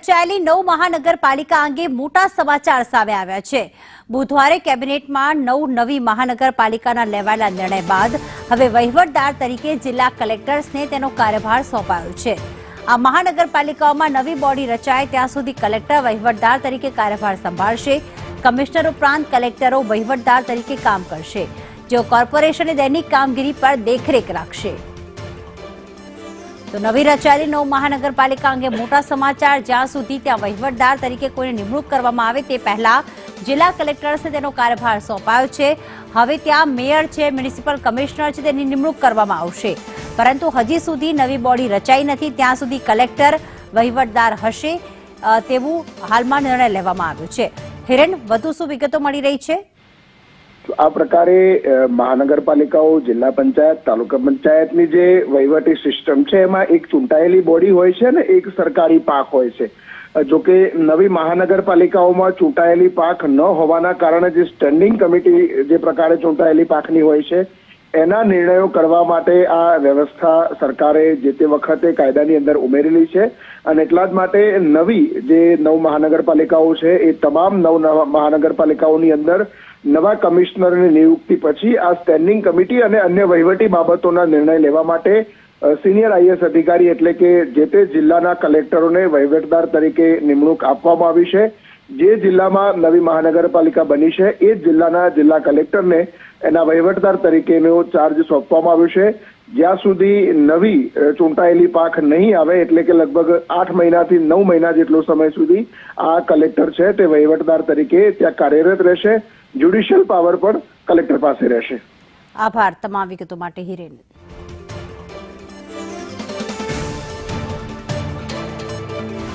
રચાયેલી 9 મહાનગરપાલિકા અંગે મોટા સમાચાર સામે આવ્યા છે। બુધવારે કેબિનેટમાં નવી મહાનગરપાલિકાના લેવાયેલા નિર્ણય બાદ હવે વહીવટદાર તરીકે જિલ્લા કલેક્ટર્સને તેનો કાર્યભાર સોંપાયો છે। આ મહાનગરપાલિકાઓમાં નવી બોડી રચાય ત્યાં સુધી કલેક્ટર વહીવટદાર તરીકે કાર્યભાર સંભાળશે। કમિશનર ઉપરાંત કલેક્ટરો વહીવટદાર તરીકે કામ કરશે, જેઓ કોર્પોરેશનની દૈનિક કામગીરી પર દેખરેખ રાખશે। तो नवी रचाયેલી 9 महानगरपालिका अंगे मोटा समाचार। ज्यां सुधी त्यां वहीवटदार तरीके कोईने निमणूक करवामां आवे ते पहेला जिला कलेक्टर्सने तेनो कार्यभार सोंपायो छे। हवे त्यां मेयर छे, म्युनिसिपल कमिशनर छे, तेनी निमणूक करवामां आवशे, परंतु हजी सुधी नवी बोडी रचाई नथी। त्यां सुधी कलेक्टर वहीवटदार हशे तेवुं हालमां निर्णय लेवामां आव्यो छे। हिरेन, वधु शुं विगतो मळी रही छे? आ प्रकारे महानगरपालिकाओ, जिला पंचायत, तालुका पंचायतनी जे वहीवटी सिस्टम छे एमां एक चूंटायेली बोडी होय छे ने एक सरकारी पाक होय छे। जो कि नवी महानगरपालिकाओमां चूंटायेली पाक न होवाना कारणे जे स्टेन्डिंग कमिटी जे प्रकारे चूंटायेली पाकनी होय छे एना निर्णयो करवा माटे आ व्यवस्था सरकारे जे ते वखते कायदानी अंदर उमेरेली छे અને એટલા જ માટે નવી જે 9 મહાનગરપાલિકાઓ છે એ તમામ 9 મહાનગરપાલિકાઓની અંદર નવા કમિશનરની નિયુક્તિ પછી આ સ્ટેન્ડિંગ કમિટી અને અન્ય વહીવટી બાબતોના નિર્ણય લેવા માટે સિનિયર આઈએએસ અધિકારી એટલે કે જે તે જિલ્લાના કલેક્ટરોને વહીવટદાર તરીકે નિમણૂક આપવામાં આવી છે। જે જિલ્લામાં નવી મહાનગરપાલિકા બની છે એ જિલ્લાના જિલ્લા કલેક્ટરને એના વહીવટદાર તરીકેનો ચાર્જ સોંપવામાં આવ્યો છે। જ્યાં સુધી નવી ચૂંટાયેલી પાક નહીં આવે એટલે કે લગભગ 8 મહિનાથી 9 મહિના જેટલો સમય સુધી આ કલેક્ટર છે તે વહીવટદાર તરીકે ત્યાં કાર્યરત રહેશે। જ્યુડિશિયલ પાવર પણ કલેક્ટર પાસે રહેશે। આભાર તમામ વિગતો માટે હિરેન।